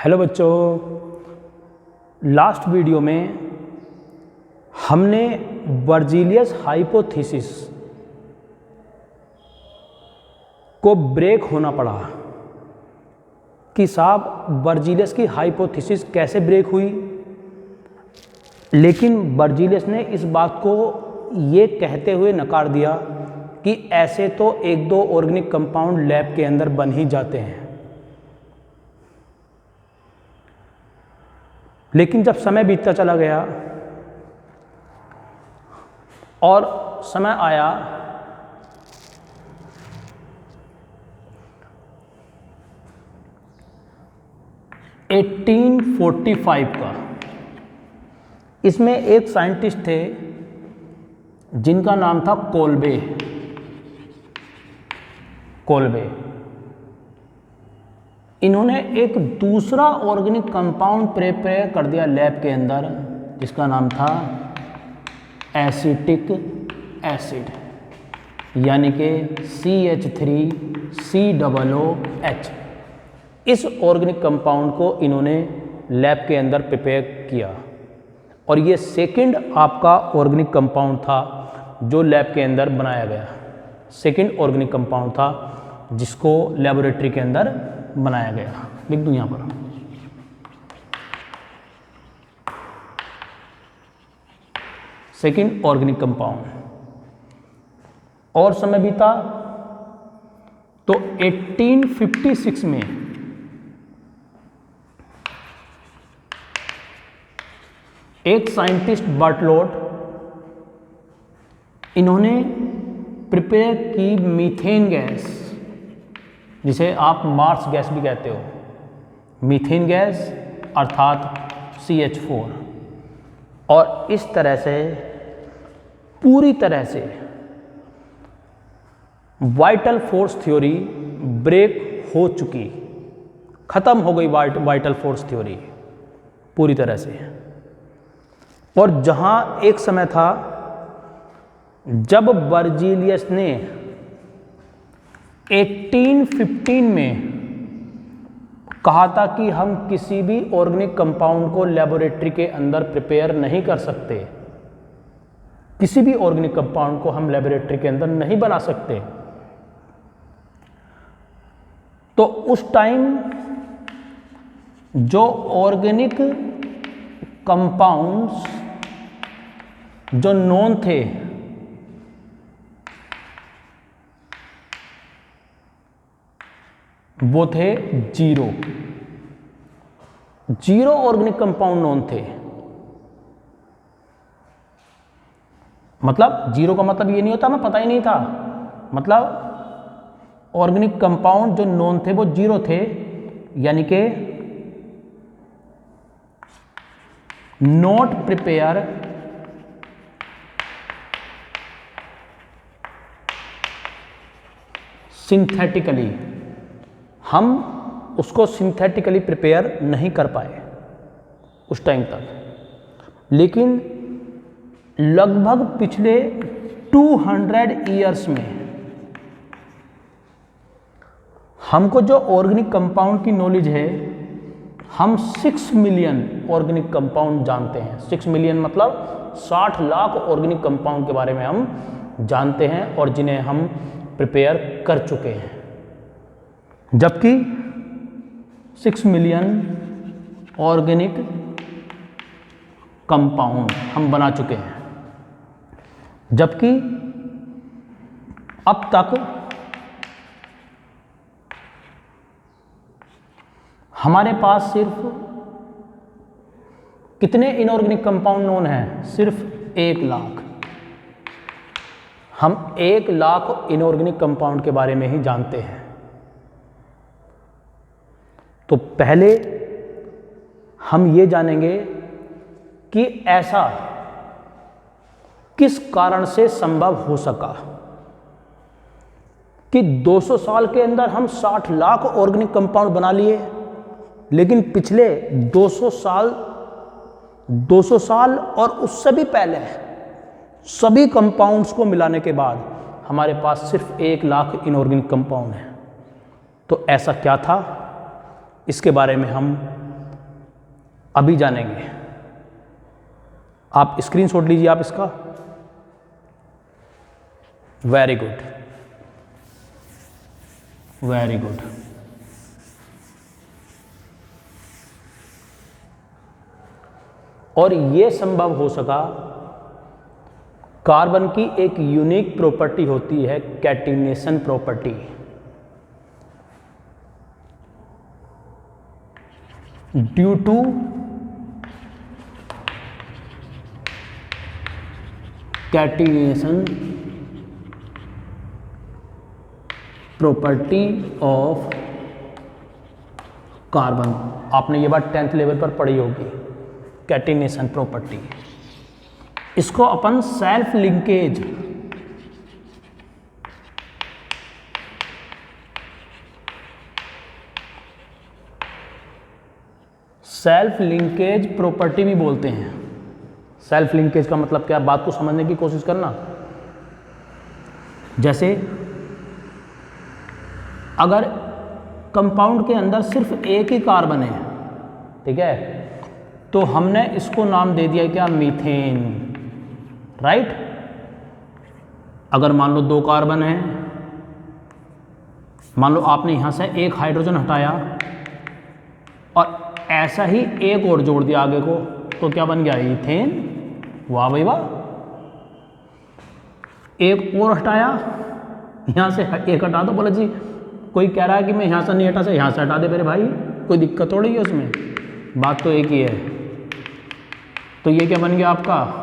Hello बच्चों, last video में हमने बर्जीलियस हाइपोथेसिस को ब्रेक होना पड़ा कि साहब बर्जीलियस की हाइपोथेसिस कैसे ब्रेक हुई। लेकिन बर्जीलियस ने इस बात को ये कहते हुए नकार दिया कि ऐसे तो एक दो ऑर्गेनिक कंपाउंड लैब के अंदर बन ही जाते हैं। लेकिन जब समय बीतता चला गया और समय आया (1845) का, इसमें एक साइंटिस्ट थे जिनका नाम था कोल्बे। इन्होंने एक दूसरा ऑर्गेनिक कंपाउंड प्रिपेयर कर दिया लैब के अंदर, जिसका नाम था एसिटिक एसिड, यानी कि CH3COOH। इस ऑर्गेनिक कंपाउंड को इन्होंने लैब के अंदर प्रिपेयर किया और ये सेकंड आपका ऑर्गेनिक कंपाउंड था जो लैब के अंदर बनाया गया। सेकंड ऑर्गेनिक कंपाउंड था जिसको लेबोरेटरी के अंदर बनाया गया। लिख दूं यहां पर, सेकंड ऑर्गेनिक कंपाउंड। और समय बीता तो 1856 में एक साइंटिस्ट बर्टलोट, इन्होंने प्रिपेयर की मीथेन गैस, जिसे आप मार्स गैस भी कहते हो, मीथेन गैस अर्थात CH4। और इस तरह से पूरी तरह से वाइटल फोर्स थ्योरी ब्रेक हो चुकी, खत्म हो गई वाइटल फोर्स थ्योरी पूरी तरह से। और जहां एक समय था जब बर्जीलियस ने 1815 में कहा था कि हम किसी भी ऑर्गेनिक कंपाउंड को लेबोरेटरी के अंदर प्रिपेयर नहीं कर सकते, किसी भी ऑर्गेनिक कंपाउंड को हम लेबोरेटरी के अंदर नहीं बना सकते। तो उस टाइम जो ऑर्गेनिक कंपाउंड्स जो नोन थे वो थे जीरो ऑर्गेनिक कंपाउंड नोन थे। मतलब जीरो का मतलब ये नहीं होता हमें पता ही नहीं था, मतलब ऑर्गेनिक कंपाउंड जो नोन थे वो जीरो थे, यानी कि नॉट प्रिपेयर सिंथेटिकली, हम उसको सिंथेटिकली प्रिपेयर नहीं कर पाए उस टाइम तक। लेकिन लगभग पिछले 200 ईयर्स में हमको जो ऑर्गेनिक कंपाउंड की नॉलेज है, हम 6 मिलियन ऑर्गेनिक कंपाउंड जानते हैं। 6 मिलियन मतलब 60 लाख ऑर्गेनिक कंपाउंड के बारे में हम जानते हैं और जिन्हें हम प्रिपेयर कर चुके हैं, जबकि 6 मिलियन ऑर्गेनिक कंपाउंड हम बना चुके हैं। जबकि अब तक हमारे पास सिर्फ कितने इनऑर्गेनिक कंपाउंड नोन हैं? सिर्फ 1 लाख। हम 1 लाख इनऑर्गेनिक कंपाउंड के बारे में ही जानते हैं। तो पहले हम ये जानेंगे कि ऐसा किस कारण से संभव हो सका कि 200 साल के अंदर हम 60 लाख ऑर्गेनिक कंपाउंड बना लिए, लेकिन पिछले 200 साल और उससे भी पहले सभी कंपाउंड्स को मिलाने के बाद हमारे पास सिर्फ 1 लाख इनऑर्गेनिक कंपाउंड है। तो ऐसा क्या था, इसके बारे में हम अभी जानेंगे। आप स्क्रीनशॉट लीजिए आप इसका। Very good, very good. और ये संभव हो सका, कार्बन की एक यूनिक प्रॉपर्टी होती है catenation property. Due to catenation property of carbon. आपने ये बात 10th लेवल पर पढ़ी होगी, कैटिनेशन प्रॉपर्टी। इसको अपन सेल्फ लिंकेज प्रॉपर्टी भी बोलते हैं। सेल्फ लिंकेज का मतलब क्या, बात को समझने की कोशिश करना। जैसे अगर कंपाउंड के अंदर सिर्फ एक ही कार्बन है, ठीक है, तो हमने इसको नाम दे दिया क्या, मीथेन, राइट। अगर मान लो 2 कार्बन है, मान लो आपने यहां से एक हाइड्रोजन हटाया और ऐसा ही एक और जोड़ दिया आगे को, तो क्या बन गया, इथेन। वाह भाई वाह। एक और हटाया, यहां से एक हटा दो, बोला जी कोई कह रहा है कि मैं यहां से नहीं हटा सकता, यहां से हटा दे मेरे भाई, कोई दिक्कत थोड़ी है उसमें, बात तो एक ही है। तो ये क्या बन गया आपका,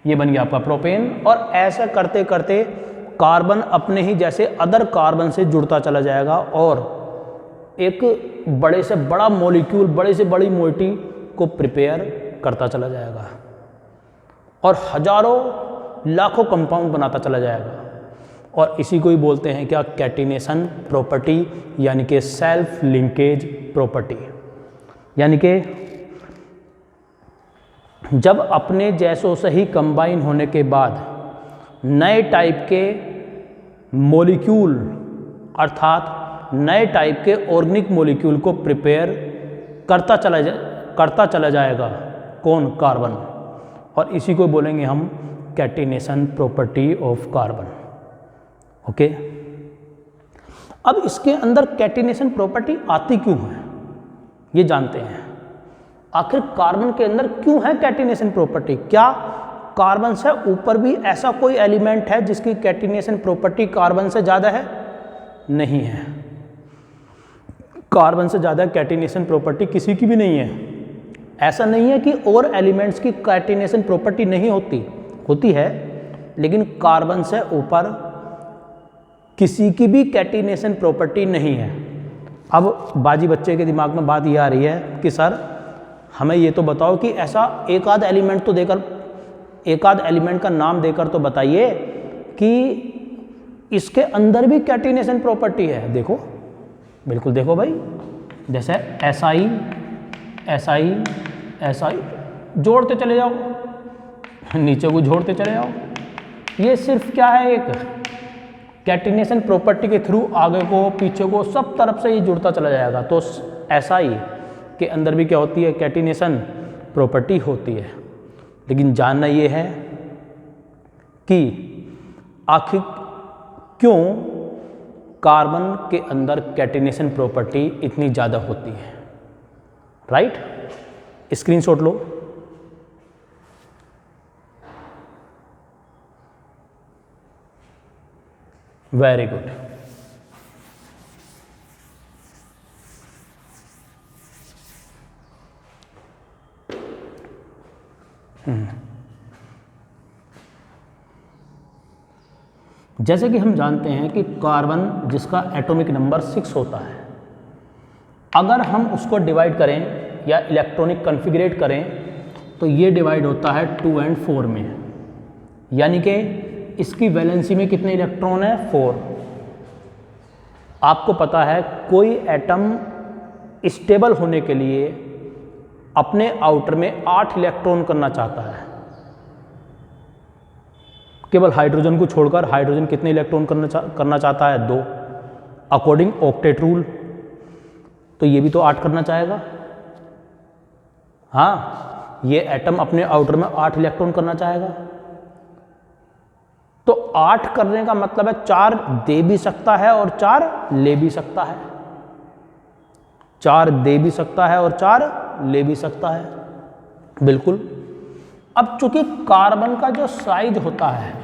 ये बन गया आपका प्रोपेन। और ऐसा करते करते कार्बन अपने ही जैसे अदर कार्बन से जुड़ता चला जाएगा और एक बड़े से बड़ा मॉलिक्यूल, बड़े से बड़ी मोइटी को प्रिपेयर करता चला जाएगा और हजारों लाखों कंपाउंड बनाता चला जाएगा। और इसी को ही बोलते हैं क्या, कैटिनेशन प्रॉपर्टी, यानी कि सेल्फ लिंकेज प्रॉपर्टी। यानी कि जब अपने जैसों से ही कंबाइन होने के बाद नए टाइप के मॉलिक्यूल, अर्थात नए टाइप के ऑर्गेनिक मॉलिक्यूल को प्रिपेयर करता चला जाएगा, कौन, कार्बन। और इसी को बोलेंगे हम catenation property of carbon. Okay. अब इसके अंदर कैटिनेशन प्रॉपर्टी आती क्यों है, ये जानते हैं। आखिर कार्बन के अंदर क्यों है कैटिनेशन प्रॉपर्टी? क्या कार्बन से ऊपर भी ऐसा कोई एलिमेंट है जिसकी कैटिनेशन प्रॉपर्टी कार्बन से ज़्यादा है? नहीं है। कार्बन से ज़्यादा कैटिनेशन प्रॉपर्टी किसी की भी नहीं है। ऐसा नहीं है कि और एलिमेंट्स की कैटिनेशन प्रॉपर्टी नहीं होती है, लेकिन कार्बन से ऊपर किसी की भी कैटिनेशन प्रॉपर्टी नहीं है। अब बाजी बच्चे के दिमाग में बात ये आ रही है कि सर हमें ये तो बताओ कि ऐसा एक आध एलिमेंट तो देकर, एक आध एलिमेंट का नाम देकर तो बताइए कि इसके अंदर भी कैटिनेशन प्रॉपर्टी है। देखो, बिल्कुल देखो भाई, जैसे SI SI SI जोड़ते चले जाओ, नीचे को जोड़ते चले जाओ। ये सिर्फ क्या है, एक कैटिनेशन प्रॉपर्टी के थ्रू आगे को पीछे को सब तरफ से ये जुड़ता चला जाएगा। तो SI के अंदर भी क्या होती है, कैटिनेशन प्रॉपर्टी होती है। लेकिन जानना ये है कि आखिर क्यों कार्बन के अंदर कैटिनेशन प्रॉपर्टी इतनी ज़्यादा होती है, राइट। स्क्रीनशॉट लो। Very good. जैसे कि हम जानते हैं कि कार्बन जिसका एटॉमिक नंबर 6 होता है, अगर हम उसको डिवाइड करें या इलेक्ट्रॉनिक कॉन्फ़िगरेट करें तो ये डिवाइड होता है 2 और 4 में। यानी कि इसकी वैलेंसी में कितने इलेक्ट्रॉन है, 4। आपको पता है कोई एटम स्टेबल होने के लिए अपने आउटर में 8 इलेक्ट्रॉन करना चाहता है। केवल हाइड्रोजन को छोड़कर हाइड्रोजन कितने इलेक्ट्रॉन करना चाहता है, 2, अकॉर्डिंग ऑक्टेट रूल। तो ये भी तो 8 करना चाहेगा, हाँ, ये एटम अपने आउटर में 8 इलेक्ट्रॉन करना चाहेगा, तो 8 करने का मतलब है 4 दे भी सकता है और 4 ले भी सकता है, 4 दे भी सकता है और 4 ले भी सकता है, बिल्कुल। अब चूंकि कार्बन का जो साइज होता है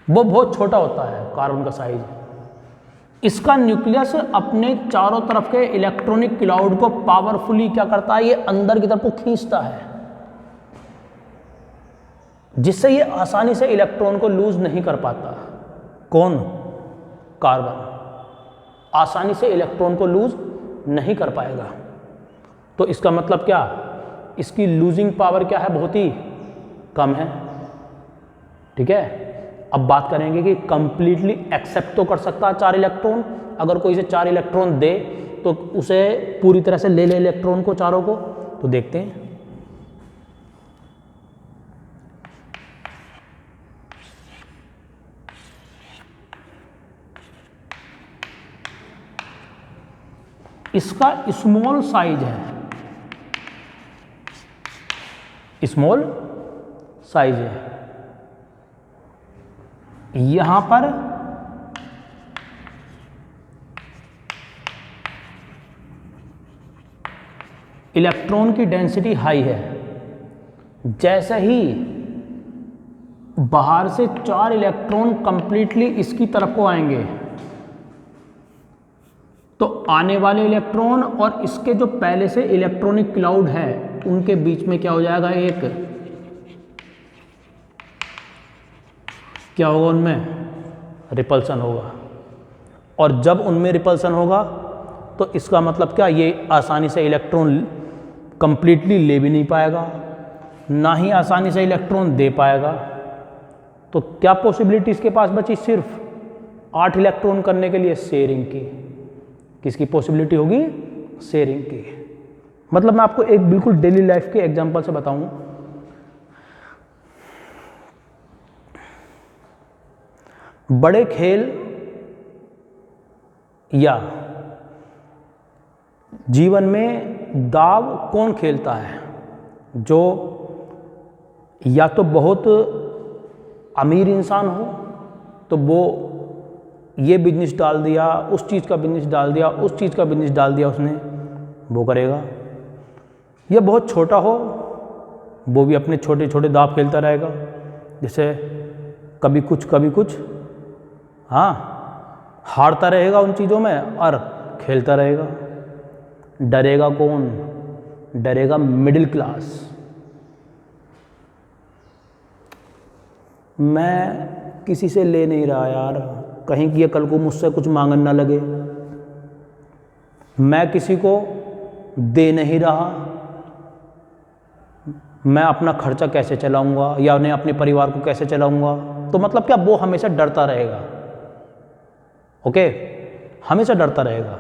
वो बहुत छोटा होता है, कार्बन का साइज, इसका न्यूक्लियस अपने चारों तरफ के इलेक्ट्रॉनिक क्लाउड को पावरफुली क्या करता है, ये अंदर की तरफ को खींचता है, जिससे ये आसानी से इलेक्ट्रॉन को लूज नहीं कर पाता। कौन? कार्बन आसानी से इलेक्ट्रॉन को लूज नहीं कर पाएगा। तो इसका मतलब क्या, इसकी लूजिंग पावर क्या है, बहुत ही कम है। ठीक है, अब बात करेंगे कि कंप्लीटली एक्सेप्ट तो कर सकता है 4 इलेक्ट्रॉन। अगर कोई इसे 4 इलेक्ट्रॉन दे तो उसे पूरी तरह से ले ले इलेक्ट्रॉन को चारों को, तो देखते हैं। इसका स्मॉल साइज है, स्मॉल साइज है। यहां पर इलेक्ट्रॉन की डेंसिटी हाई है। जैसे ही बाहर से 4 इलेक्ट्रॉन कंप्लीटली इसकी तरफ को आएंगे तो आने वाले इलेक्ट्रॉन और इसके जो पहले से इलेक्ट्रॉनिक क्लाउड है उनके बीच में क्या हो जाएगा, एक क्या होगा, उनमें रिपल्सन होगा। और जब उनमें रिपल्सन होगा तो इसका मतलब क्या, ये आसानी से इलेक्ट्रॉन कंप्लीटली ले भी नहीं पाएगा, ना ही आसानी से इलेक्ट्रॉन दे पाएगा। तो क्या पॉसिबिलिटी इसके पास बची, सिर्फ 8 इलेक्ट्रॉन करने के लिए शेयरिंग की। किसकी पॉसिबिलिटी होगी, शेयरिंग की। मतलब मैं आपको एक बिल्कुल डेली लाइफ के एग्जांपल से बताऊं, बड़े खेल या जीवन में दाव कौन खेलता है, जो या तो बहुत अमीर इंसान हो तो वो ये बिजनेस डाल दिया, उस चीज़ का बिजनेस डाल दिया, उस चीज़ का बिजनेस डाल दिया उसने, वो करेगा। या बहुत छोटा हो, वो भी अपने छोटे छोटे दाव खेलता रहेगा, जैसे कभी कुछ, हाँ, हारता रहेगा उन चीज़ों में और खेलता रहेगा। डरेगा कौन, डरेगा मिडिल क्लास। मैं किसी से ले नहीं रहा यार, कहीं कि ये कल को मुझसे कुछ मांगन ना लगे, मैं किसी को दे नहीं रहा, मैं अपना खर्चा कैसे चलाऊंगा या उन्हें अपने परिवार को कैसे चलाऊंगा। तो मतलब क्या, वो हमेशा डरता रहेगा। ओके, हमेशा डरता रहेगा।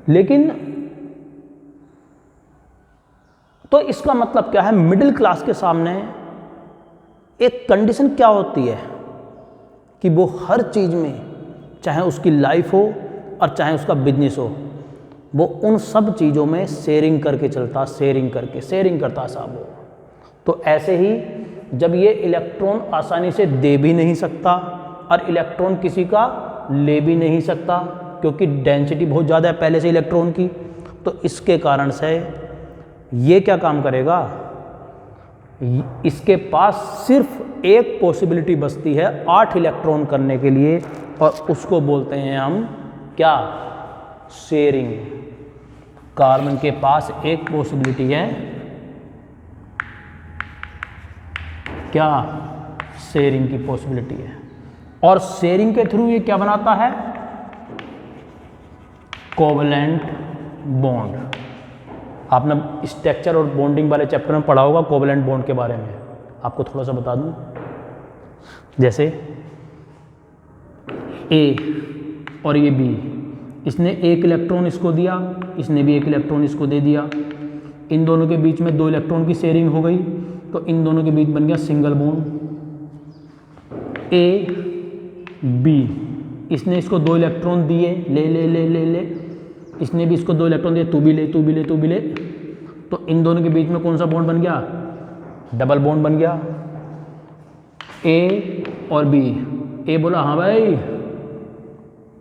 लेकिन तो इसका मतलब क्या है, मिडिल क्लास के सामने एक कंडीशन क्या होती है कि वो हर चीज़ में, चाहे उसकी लाइफ हो और चाहे उसका बिजनेस हो, वो उन सब चीज़ों में शेयरिंग करके चलता, शेयरिंग करता साहब वो। तो ऐसे ही जब ये इलेक्ट्रॉन आसानी से दे भी नहीं सकता और इलेक्ट्रॉन किसी का ले भी नहीं सकता, क्योंकि डेंसिटी बहुत ज़्यादा है पहले से इलेक्ट्रॉन की, तो इसके कारण से ये क्या काम करेगा, इसके पास सिर्फ एक पॉसिबिलिटी बचती है 8 इलेक्ट्रॉन करने के लिए, और उसको बोलते हैं हम क्या, शेयरिंग। कार्बन के पास एक पॉसिबिलिटी है क्या, शेयरिंग की पॉसिबिलिटी है। और शेयरिंग के थ्रू ये क्या बनाता है, कोवलेंट बॉन्ड। आपने स्ट्रक्चर और बॉन्डिंग वाले चैप्टर में पढ़ा होगा कोवलेंट बॉन्ड के बारे में, आपको थोड़ा सा बता दूं। जैसे ए और ये बी, इसने एक इलेक्ट्रॉन इसको दिया, इसने भी एक इलेक्ट्रॉन इसको दे दिया, इन दोनों के बीच में 2 इलेक्ट्रॉन की शेयरिंग हो गई, तो इन दोनों के बीच बन गया सिंगल बॉन्ड। ए बी इसने इसको 2 इलेक्ट्रॉन दिए, ले ले ले ले ले, इसने भी इसको 2 इलेक्ट्रॉन दिए, तू भी ले तू भी ले तू भी ले, तो इन दोनों के बीच में कौन सा बॉन्ड बन गया? डबल बॉन्ड बन गया। ए और बी, ए बोला हाँ भाई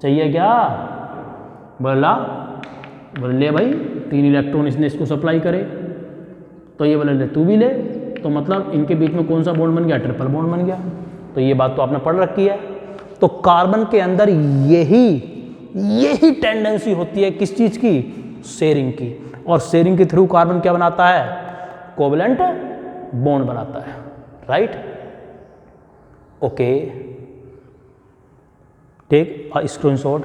चाहिए क्या? बोला बोले ले भाई, 3 इलेक्ट्रॉन इसने इसको सप्लाई करे, तो ये बोले ले तू भी ले, तो मतलब इनके बीच में कौन सा बॉन्ड बन गया? ट्रिपल बॉन्ड बन गया। तो ये बात तो आपने पढ़ रखी है। तो कार्बन के अंदर यही टेंडेंसी होती है किस चीज की? शेयरिंग की। और शेयरिंग के थ्रू कार्बन क्या बनाता है? कोवलेंट बॉन्ड बनाता है, right? Okay, take a screenshot.